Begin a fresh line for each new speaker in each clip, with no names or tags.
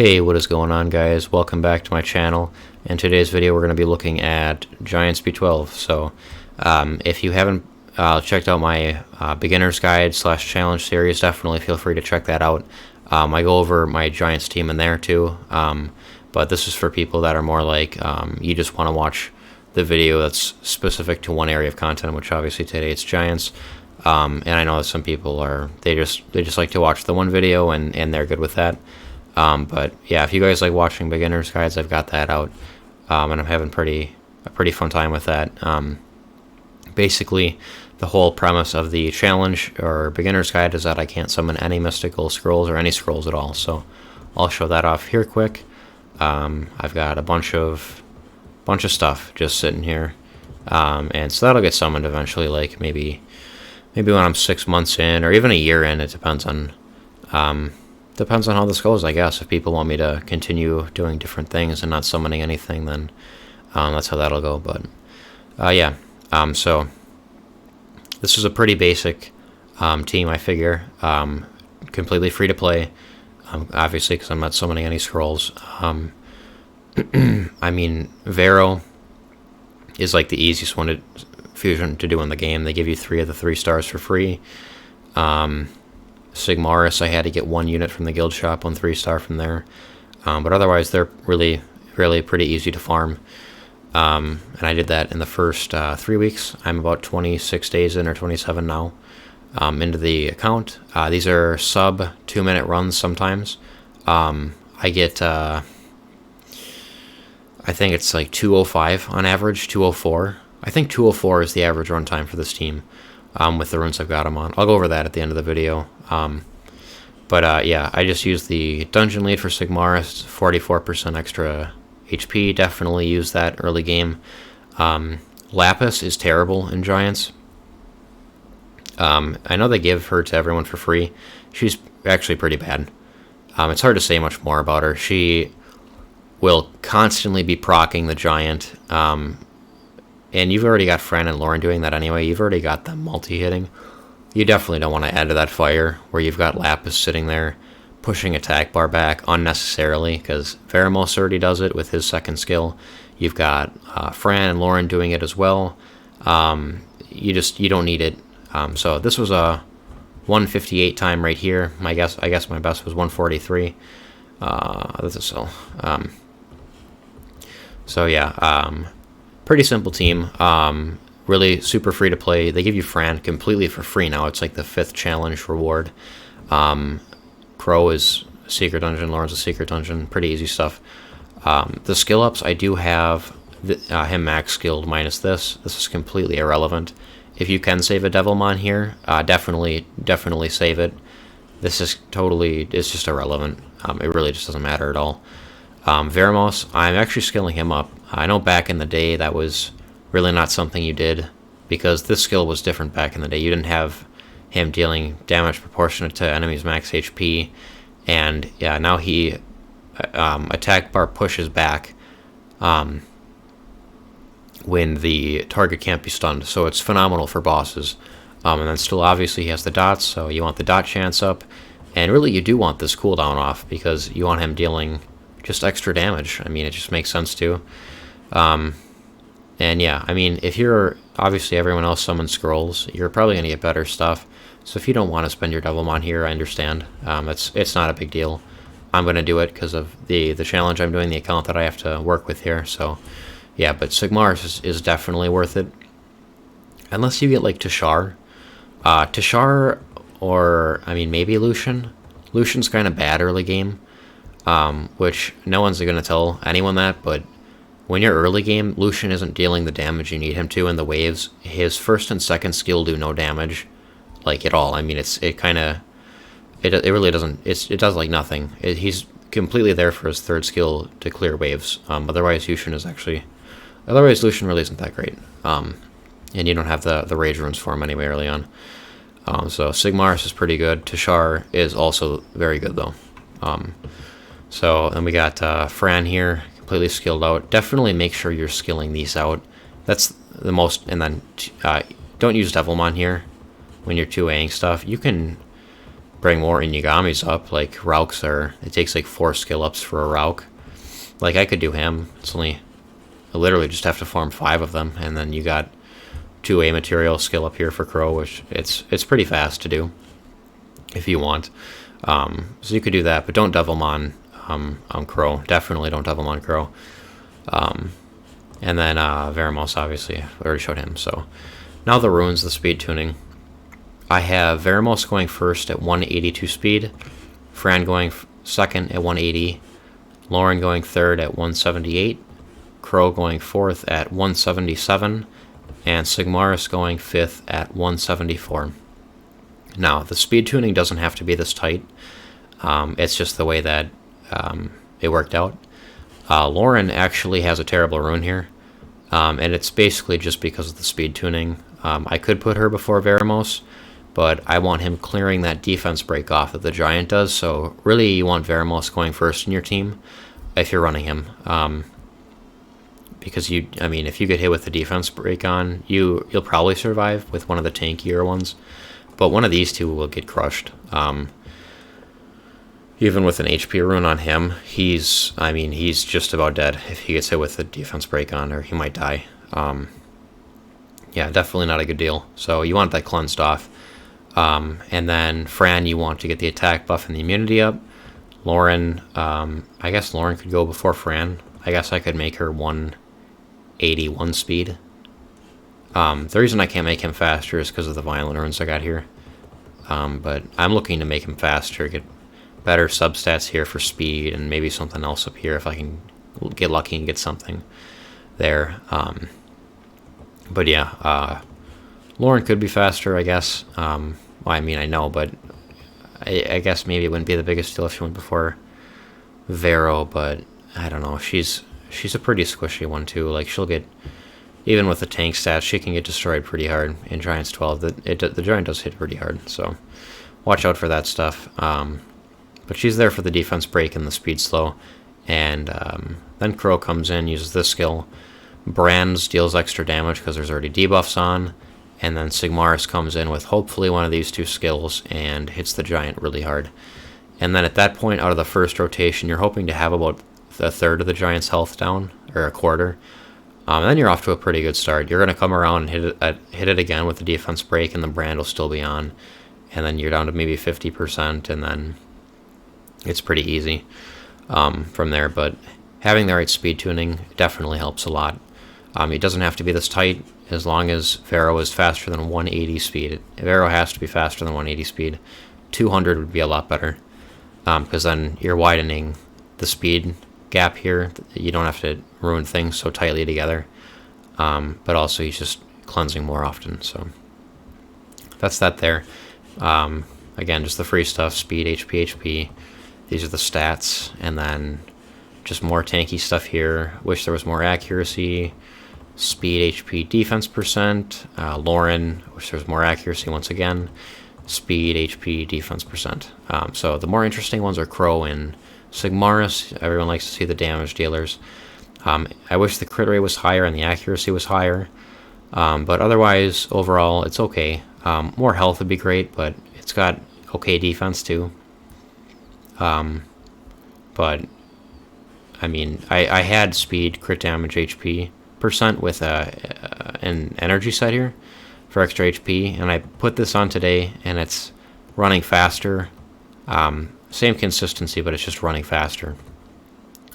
Hey, what is going on, guys? Welcome back to my channel. In today's video we're going to be looking at Giants B12. So if you haven't checked out my beginner's guide / challenge series, definitely feel free to check that out. I go over my Giants team in there too, but this is for people that are more like you just want to watch the video that's specific to one area of content, which obviously today it's Giants. And I know that some people they just like to watch the one video and they're good with that. But yeah, if you guys like watching beginner's guides, I've got that out, and I'm having a pretty fun time with that. Basically, the whole premise of the challenge or beginner's guide is that I can't summon any mystical scrolls or any scrolls at all. So I'll show that off here quick. I've got a bunch of stuff just sitting here, and so that'll get summoned eventually. Like maybe when I'm 6 months in, or even a year in. It depends on how this goes, I guess. If people want me to continue doing different things and not summoning anything, then that's how that'll go. But yeah, so this is a pretty basic team, I figure. Completely free to play, obviously, because I'm not summoning any scrolls. I mean, Vero is like the easiest fusion to do in the game. They give you 3 of the 3 stars for free. Sigmaris, I had to get 1 unit from the guild shop, 1 3-star from there, but otherwise they're really pretty easy to farm, and I did that in the first 3 weeks. I'm about 26 days in, or 27 now, into the account. These are sub 2-minute runs sometimes. I get I think it's like 205 on average, 204. I think 204 is the average run time for this team. With the runes I've got them on. I'll go over that at the end of the video. But yeah, I just used the dungeon lead for Sigmaris, 44% extra HP. Definitely use that early game. Lapis is terrible in Giants. I know they give her to everyone for free. She's actually pretty bad. It's hard to say much more about her. She will constantly be proccing the Giant. And you've already got Fran and Lauren doing that anyway. You've already got them multi-hitting. You definitely don't want to add to that fire where you've got Lapis sitting there pushing attack bar back unnecessarily, because Veramos already does it with his second skill. You've got Fran and Lauren doing it as well. You don't need it. So this was a 158 time right here. I guess my best was 143. That's a cell. So yeah. Pretty simple team, really super free to play. They give you Fran completely for free now. It's like the 5th challenge reward. Crow is a secret dungeon, Lauren's a secret dungeon, pretty easy stuff. The skill ups, I do have him max skilled minus this. This is completely irrelevant. If you can save a Devilmon here, definitely save it. This is it's just irrelevant. It really just doesn't matter at all. Veramos, I'm actually skilling him up. I know back in the day that was really not something you did, because this skill was different back in the day. You didn't have him dealing damage proportionate to enemies' max HP, and yeah, now he attack bar pushes back when the target can't be stunned, so it's phenomenal for bosses. And then still obviously he has the dots, so you want the dot chance up, and really you do want this cooldown off, because you want him dealing just extra damage. I mean, it just makes sense too. And yeah, I mean, if you're obviously everyone else summons scrolls, you're probably going to get better stuff. So if you don't want to spend your Devilmon here, I understand. It's not a big deal. I'm going to do it because of the challenge I'm doing, the account that I have to work with here. So yeah, but Sigmaris is definitely worth it. Unless you get like Tashar. Tashar, or I mean maybe Lucian. Lucian's kind of bad early game. Which no one's going to tell anyone that, but when you're early game, Lucian isn't dealing the damage you need him to in the waves. His first and second skill do no damage, like at all. I mean, it really doesn't. It does like nothing. He's completely there for his 3rd skill to clear waves. Otherwise, Lucian really isn't that great. And you don't have the rage runes for him anyway early on. So Sigmaris is pretty good. Tashar is also very good though. So then we got Fran here, completely skilled out. Definitely make sure you're skilling these out. That's the most. And then don't use Devilmon here when you're 2Aing stuff. You can bring more Inigamis up. Like Rauks it takes like 4 skill ups for a Rauk. Like I could do him. I literally just have to farm 5 of them, and then you got 2A material skill up here for Crow, which it's pretty fast to do if you want. So you could do that, but don't double him on Crow. Definitely don't double him on Crow. And then Veramos, obviously, I already showed him. So now the runes, the speed tuning. I have Veramos going first at 182 speed, Fran going second at 180, Lauren going third at 178, Crow going fourth at 177, and Sigmaris going fifth at 174. Now, the speed tuning doesn't have to be this tight. It's just the way that it worked out. Lauren actually has a terrible rune here, and it's basically just because of the speed tuning. I could put her before Veramos, but I want him clearing that defense break off that the Giant does, so really you want Veramos going first in your team if you're running him. Because if you get hit with the defense break on, you'll probably survive with one of the tankier ones, but one of these two will get crushed. Even with an HP rune on him, he's just about dead if he gets hit with the defense break on, or he might die. Yeah, definitely not a good deal. So you want that cleansed off. And then Fran, you want to get the attack buff and the immunity up. Lauren, I guess Lauren could go before Fran. I guess I could make her 181 speed. The reason I can't make him faster is because of the violent runes I got here. But I'm looking to make him faster, get better substats here for speed, and maybe something else up here if I can get lucky and get something there. But yeah, Lauren could be faster, I guess. Well, I know, but I guess maybe it wouldn't be the biggest deal if she went before Vero, but I don't know. She's a pretty squishy one too. Like she'll get, even with the tank stats, she can get destroyed pretty hard in Giants 12. The Giant does hit pretty hard, so watch out for that stuff. But she's there for the defense break and the speed slow, and then Crow comes in, uses this skill. Brands deals extra damage because there's already debuffs on, and then Sigmaris comes in with hopefully one of these two skills and hits the Giant really hard. And then at that point, out of the first rotation, you're hoping to have about a third of the Giant's health down, or a quarter. And then you're off to a pretty good start. You're going to come around and hit it again with the defense break, and the brand will still be on. And then you're down to maybe 50%, and then it's pretty easy from there. But having the right speed tuning definitely helps a lot. It doesn't have to be this tight, as long as Vero is faster than 180 speed. Vero has to be faster than 180 speed. 200 would be a lot better, because then you're widening the speed gap here. You don't have to ruin things so tightly together, but also he's just cleansing more often. So that's that there. Again, just the free stuff: speed, HP. These are the stats, and then just more tanky stuff here. Wish there was more accuracy. Speed, HP, defense percent. Lauren, wish there was more accuracy once again. Speed, HP, defense percent. So the more interesting ones are Crow and Sigmaris. Everyone likes to see the damage dealers. I wish the crit rate was higher and the accuracy was higher. But otherwise, overall, it's okay. More health would be great, but it's got okay defense too. But I had speed, crit damage, HP percent with an energy set here for extra HP, and I put this on today, and it's running faster. Same consistency, but it's just running faster.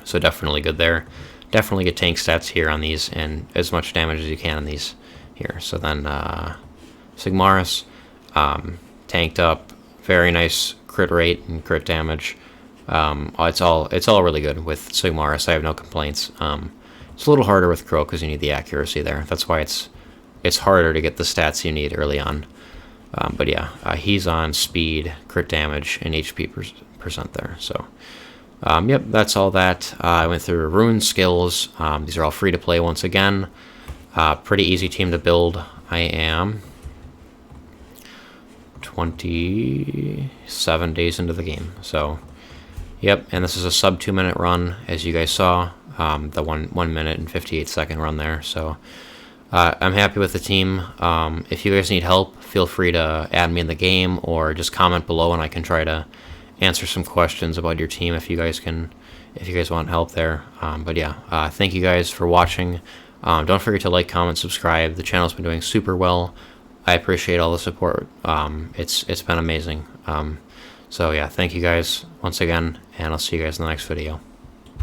So definitely good there. Definitely get tank stats here on these, and as much damage as you can on these here. So then Sigmaris, tanked up, very nice crit rate and crit damage. It's all really good with Sigmaris. I have no complaints. It's a little harder with Crow because you need the accuracy there. That's why it's harder to get the stats you need early on. But yeah, he's on speed, crit damage, and HP percent there. So yep, that's all that. I went through rune skills. These are all free to play once again. Pretty easy team to build. I am 27 days into the game. So yep, and this is a sub 2 minute run, as you guys saw. The 1 minute and 58 second run there. So I'm happy with the team. If you guys need help, feel free to add me in the game or just comment below, and I can try to answer some questions about your team if you guys want help there. But yeah, thank you guys for watching. Don't forget to like, comment, subscribe. The channel's been doing super well. I appreciate all the support. It's been amazing. So yeah, thank you guys once again, and I'll see you guys in the next video.